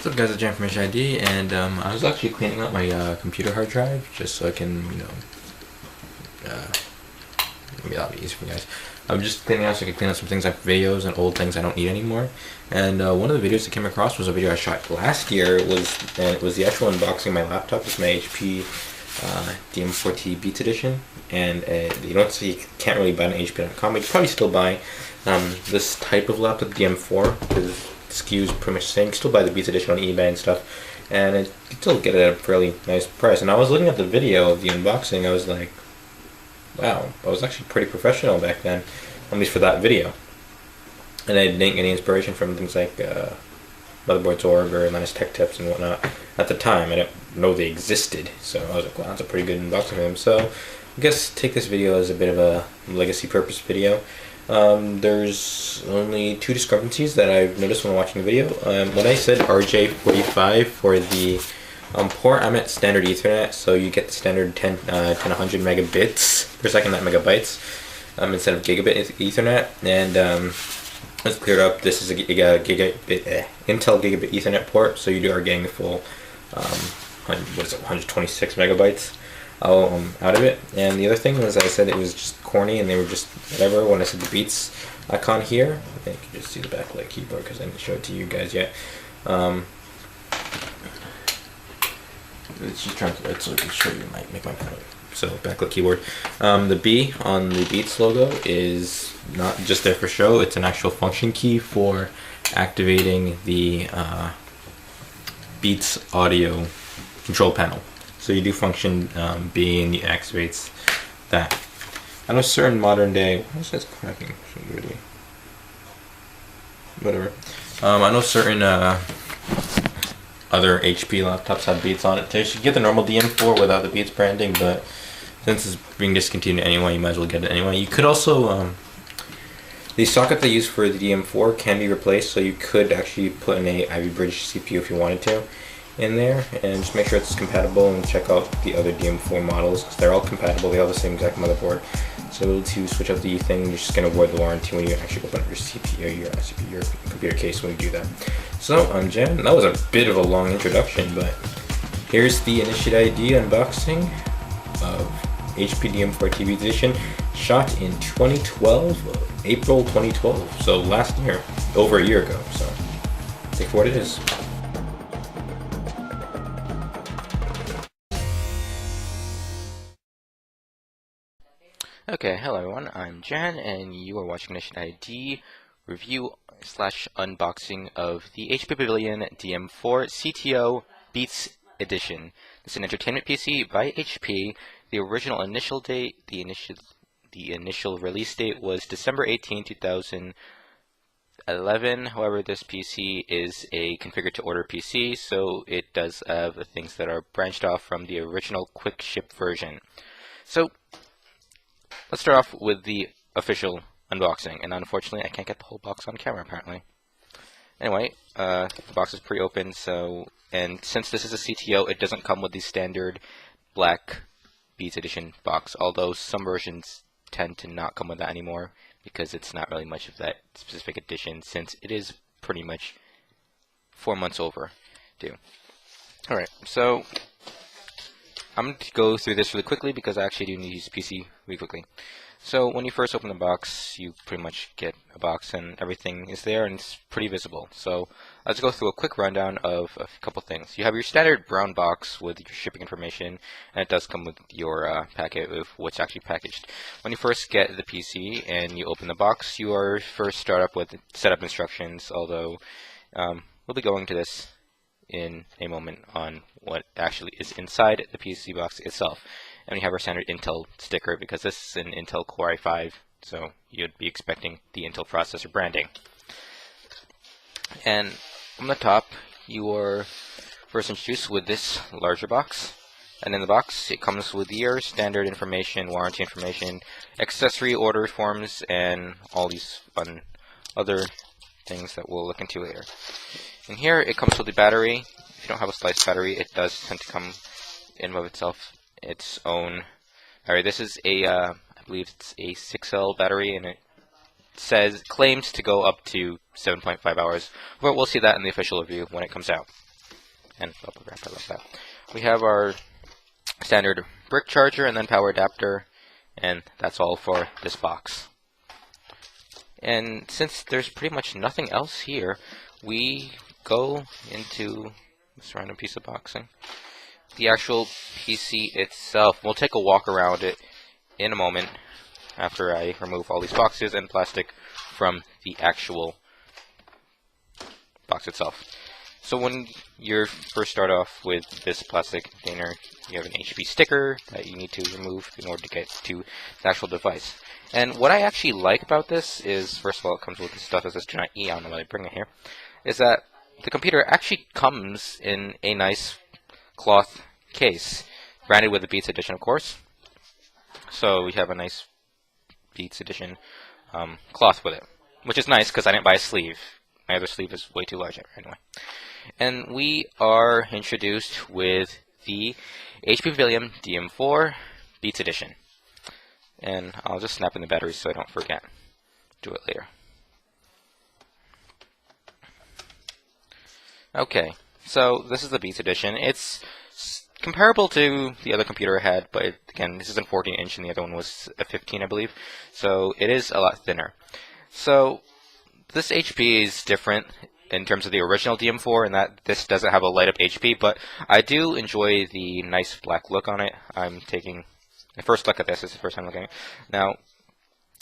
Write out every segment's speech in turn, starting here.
What's up guys, it's Jan from Mission ID, and I was actually cleaning out my computer hard drive just so I can, maybe that'll be easy for you guys. I'm just cleaning out so I can clean out some things like videos and old things I don't need anymore. And one of the videos I came across was a video I shot last year. It was the actual unboxing of my laptop. It's my HP DM4-T Beats Edition, and you can't really buy it on HP.com, but you can probably still buy this type of laptop, DM4, because SKU's pretty much the same. You can still buy the Beats Edition on eBay and stuff, and you can still get it at a fairly nice price. And I was looking at the video of the unboxing, I was like, wow, I was actually pretty professional back then, at least for that video. And I didn't get any inspiration from things like Motherboards.org or Linus Tech Tips and whatnot at the time. I didn't know they existed, so I was like, wow, that's a pretty good unboxing of them. So I guess take this video as a bit of a legacy purpose video. There's only two discrepancies that I've noticed when watching the video. When I said RJ45 for the port, I meant standard Ethernet, so you get the standard 100 megabits per second, not megabytes, instead of gigabit Ethernet. And let's clear it up. This is a Intel gigabit Ethernet port, so you are getting the full 126 megabytes out of it. And the other thing was, I said it was just corny and they were just whatever when I said the Beats icon here. I think you can just see the backlit keyboard because I didn't show it to you guys yet. It's just trying to, so I can show you make my point. So backlit keyboard. The B on the Beats logo is not just there for show. It's an actual function key for activating the Beats audio control panel. So you do function B and it activates that. I know certain modern day, what is this cracking? Really, whatever. I know certain other HP laptops have Beats on it. They should get the normal DM4 without the Beats branding, but since it's being discontinued anyway, you might as well get it anyway. You could also, the socket they use for the DM4 can be replaced, so you could actually put in a Ivy Bridge CPU if you wanted to in there, and just make sure it's compatible, and check out the other DM4 models because they're all compatible. They all have the same exact motherboard. So to switch out the thing, you're just going to avoid the warranty when you actually open up your CPU, your computer case when you do that. So I'm Jan. That was a bit of a long introduction, but here's the Initiate ID unboxing of HP DM4 Beats Edition, shot in 2012, April 2012. So last year, over a year ago. So take for what it is. Okay, hello everyone, I'm Jan, and you are watching Initiate ID review / unboxing of the HP Pavilion DM4 CTO Beats Edition. It's an entertainment PC by HP. The original initial date, the initial release date was December 18, 2011. However, this PC is a configured to order PC, so it does have things that are branched off from the original quick ship version. So let's start off with the official unboxing, and unfortunately I can't get the whole box on camera apparently. Anyway, the box is pre-opened, and since this is a CTO, it doesn't come with the standard black Beats Edition box, although some versions tend to not come with that anymore because it's not really much of that specific edition, since it is pretty much 4 months overdue. Alright, so I'm going to go through this really quickly because I actually do need to use the PC really quickly. So when you first open the box, you pretty much get a box and everything is there and it's pretty visible. So let's go through a quick rundown of a couple things. You have your standard brown box with your shipping information, and it does come with your packet with what's actually packaged. When you first get the PC and you open the box, you are first start up with setup instructions, although we'll be going to this in a moment on what actually is inside the PC box itself. And we have our standard Intel sticker because this is an Intel Core i5, so you'd be expecting the Intel processor branding. And on the top, you are first introduced with this larger box. And in the box, it comes with your standard information, warranty information, accessory order forms, and all these fun other things that we'll look into later. And here it comes with the battery. If you don't have a sliced battery, it does tend to come in of itself its own. Alright, this is a I believe it's a 6L battery, and it claims to go up to 7.5 hours, but we'll see that in the official review when it comes out. and bubble wrap. I love that. We have our standard brick charger and then power adapter, and that's all for this box. And since there's pretty much nothing else here, we go into this random piece of boxing. The actual PC itself. We'll take a walk around it in a moment after I remove all these boxes and plastic from the actual box itself. So when you first start off with this plastic container, you have an HP sticker that you need to remove in order to get to the actual device. And what I actually like about this is, first of all, it comes with this stuff. It says "Do not eat." I don't know why I bring it here. Is that the computer actually comes in a nice cloth case, branded with the Beats Edition, of course. So we have a nice Beats Edition cloth with it, which is nice because I didn't buy a sleeve. My other sleeve is way too large anyway. And we are introduced with the HP Pavilion DM4 Beats Edition. And I'll just snap in the batteries so I don't forget. Do it later. Okay, so this is the Beats Edition. It's comparable to the other computer I had, but again, this is a 14-inch and the other one was a 15, I believe. So it is a lot thinner. So this HP is different in terms of the original DM4, in that this doesn't have a light-up HP, but I do enjoy the nice black look on it. I'm taking my first look at this. This is the first time looking at it. Now, it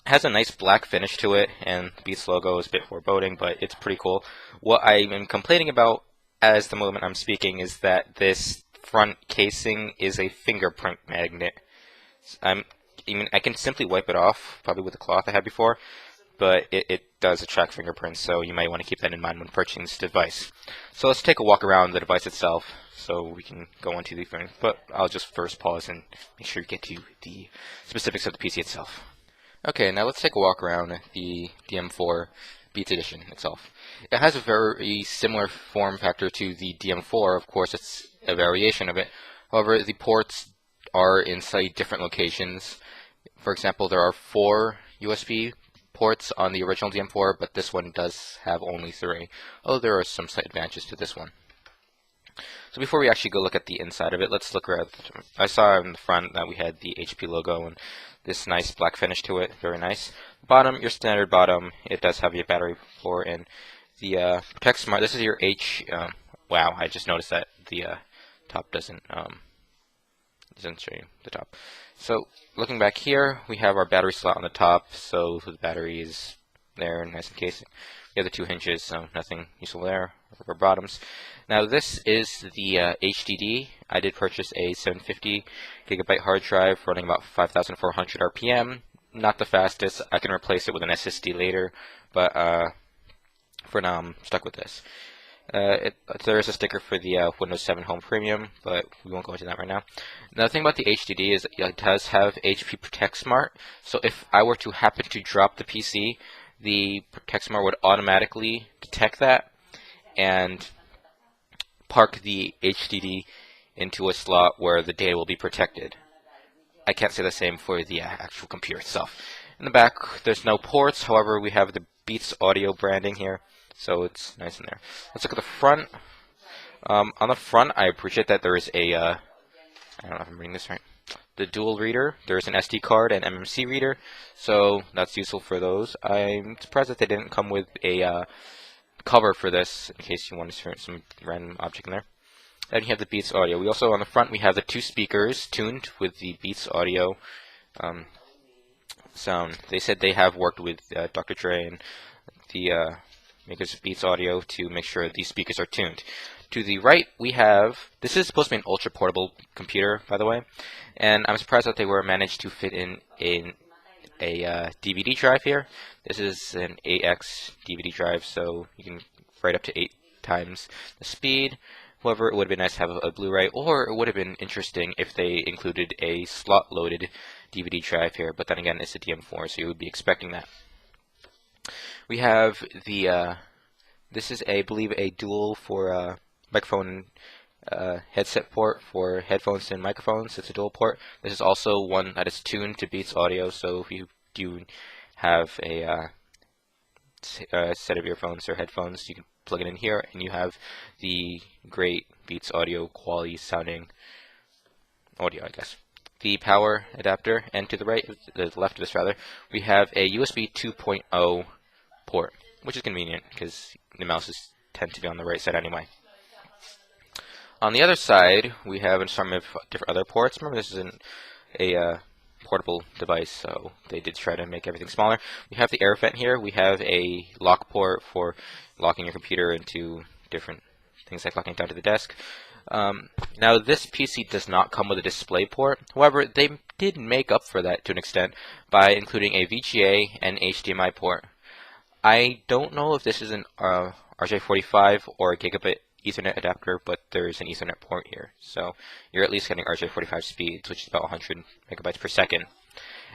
has a nice black finish to it, and the Beats logo is a bit foreboding, but it's pretty cool. What I am complaining about as the moment I'm speaking is that this front casing is a fingerprint magnet. I can simply wipe it off, probably with the cloth I had before, but it does attract fingerprints, so you might want to keep that in mind when purchasing this device. So let's take a walk around the device itself so we can go into the thing, but I'll just first pause and make sure you get to the specifics of the PC itself. Okay, now let's take a walk around the DM4 Beats Edition itself. It has a very similar form factor to the DM4. Of course, it's a variation of it. However, the ports are in slightly different locations. For example, there are 4 USB ports on the original DM4, but this one does have only 3. Although there are some slight advantages to this one. So before we actually go look at the inside of it, let's look around. I saw in the front that we had the HP logo and this nice black finish to it. Very nice. Bottom, your standard bottom. It does have your battery port and the Protect Smart. This is your wow, I just noticed that the top doesn't show you the top. So looking back here, we have our battery slot on the top, so the battery is there, nice and casing. We have the 2 hinges, so nothing useful there. Rubber bottoms. Now this is the HDD. I did purchase a 750 gigabyte hard drive running about 5,400 RPM. Not the fastest. I can replace it with an SSD later, but for now I'm stuck with this. There is a sticker for the Windows 7 Home Premium, but we won't go into that right now. Another thing about the HDD is it does have HP Protect Smart, so if I were to happen to drop the PC, the Protect Smart would automatically detect that and park the HDD into a slot where the data will be protected. I can't say the same for the actual computer itself. In the back, there's no ports, however, we have the Beats Audio branding here, so it's nice in there. Let's look at the front. On the front, I appreciate that there is a, I don't know if I'm reading this right, the dual reader. There's an SD card and MMC reader, so that's useful for those. I'm surprised that they didn't come with a cover for this, in case you want to insert some random object in there. Then you have the Beats Audio. We also, on the front, we have the 2 speakers tuned with the Beats Audio sound. They said they have worked with Dr. Dre and the makers of Beats Audio to make sure these speakers are tuned. To the right, we have, this is supposed to be an ultra portable computer, by the way, and I'm surprised that they were managed to fit in a DVD drive here. This is an 8x DVD drive, so you can write up to 8 times the speed. However, it would have been nice to have a Blu-ray, or it would have been interesting if they included a slot-loaded DVD drive here, but then again, it's a DM4, so you would be expecting that. We have the, this is, I believe, a dual for microphone headset port for headphones and microphones. It's a dual port. This is also one that is tuned to Beats Audio, so if you do have a set of earphones or headphones, you can plug it in here, and you have the great Beats audio quality sounding audio, I guess. The power adapter, and to the right, the left of this rather, we have a USB 2.0 port, which is convenient because the mouses tend to be on the right side anyway. On the other side, we have some of different other ports. Remember, this isn't a portable device, so they did try to make everything smaller. We have the air vent here. We have a lock port for locking your computer into different things like locking it down to the desk. Now this PC does not come with a display port. However, they did make up for that to an extent by including a VGA and HDMI port. I don't know if this is an RJ45 or a gigabit Ethernet adapter, but there is an Ethernet port here, so you're at least getting RJ45 speeds, which is about 100 megabytes per second.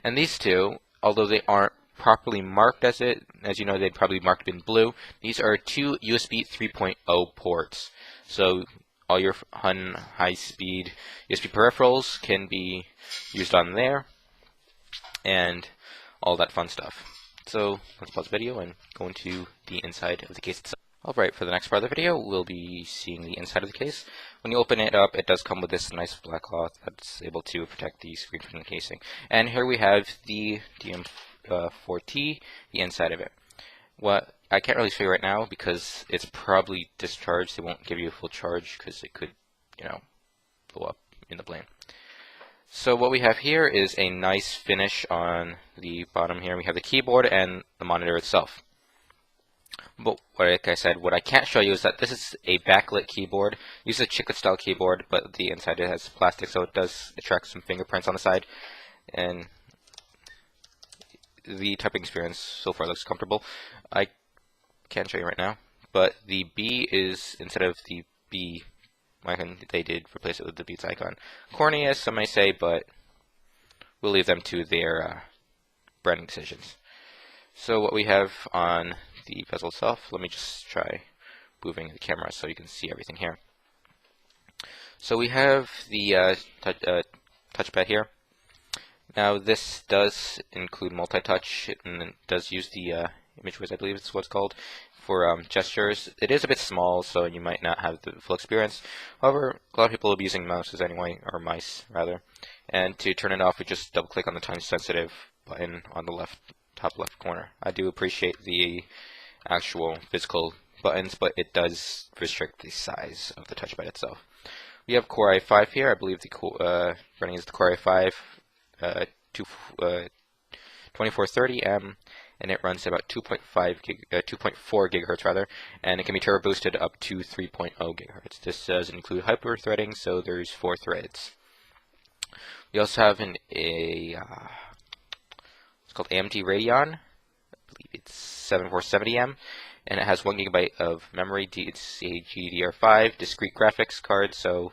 And these two, although they aren't properly marked as you know, they'd probably marked in blue. These are two USB 3.0 ports, so all your high-speed USB peripherals can be used on there, and all that fun stuff. So let's pause the video and go into the inside of the case itself. Alright, for the next part of the video, we'll be seeing the inside of the case. When you open it up, it does come with this nice black cloth that's able to protect the screen from the casing. And here we have the DM4-T, the inside of it. What I can't really show you right now because it's probably discharged. They won't give you a full charge because it could, you know, blow up in the plane. So what we have here is a nice finish on the bottom here. We have the keyboard and the monitor itself. But like I said, what I can't show you is that this is a backlit keyboard. It uses a chiclet style keyboard, but the inside it has plastic, so it does attract some fingerprints on the side. And the typing experience so far looks comfortable. I can't show you right now, but the B is, instead of the B icon, they did replace it with the Beats icon. Corny, as some may say, but we'll leave them to their branding decisions. So what we have on the bezel itself, let me just try moving the camera so you can see everything here. So we have the touchpad here. Now this does include multi-touch, and it does use the ImageWiz, I believe it's what it's called, for gestures. It is a bit small, so you might not have the full experience. However, a lot of people will be using mouses anyway, or mice rather. And to turn it off, we just double click on the time sensitive button on the top left corner. I do appreciate the actual physical buttons, but it does restrict the size of the touchpad itself. We have Core i5 here. I believe the running is the Core i5 2430M, and it runs about 2.4 gigahertz rather, and it can be turbo boosted up to 3.0 gigahertz. This does include hyper threading, so there's 4 threads. We also have it's called AMD Radeon. I believe it's 7470M, and it has 1 gigabyte of memory. It's a GDDR5 discrete graphics card, so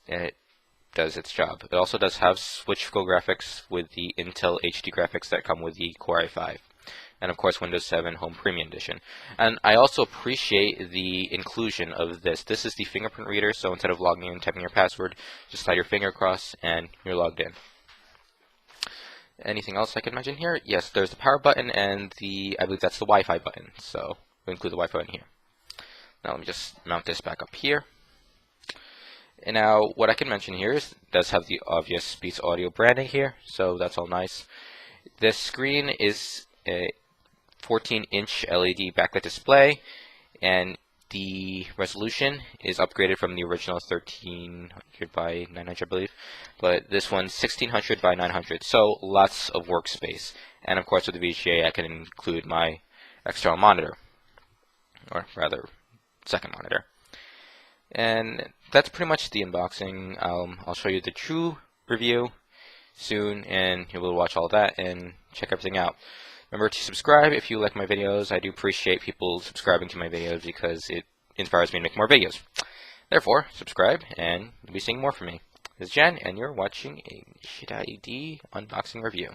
it does its job. It also does have switch-go graphics with the Intel HD graphics that come with the Core i5, and of course Windows 7 Home Premium Edition. And I also appreciate the inclusion of this. This is the fingerprint reader, so instead of logging in and typing your password, just slide your finger across and you're logged in. Anything else I can mention here? Yes, there's the power button and I believe that's the Wi-Fi button, so we'll include the Wi-Fi button here. Now let me just mount this back up here. And now what I can mention here is it does have the obvious Beats audio branding here, so that's all nice. This screen is a 14-inch LED backlit display, and the resolution is upgraded from the original 1300 by 900, I believe, but this one's 1600 by 900, so lots of workspace. And of course with the VGA I can include my external monitor, or rather second monitor. And that's pretty much the unboxing. I'll show you the true review soon, and you'll be able to watch all that and check everything out. Remember to subscribe if you like my videos. I do appreciate people subscribing to my videos because it inspires me to make more videos. Therefore, subscribe and you'll be seeing more from me. This is Jen, and you're watching a Shida ID unboxing review.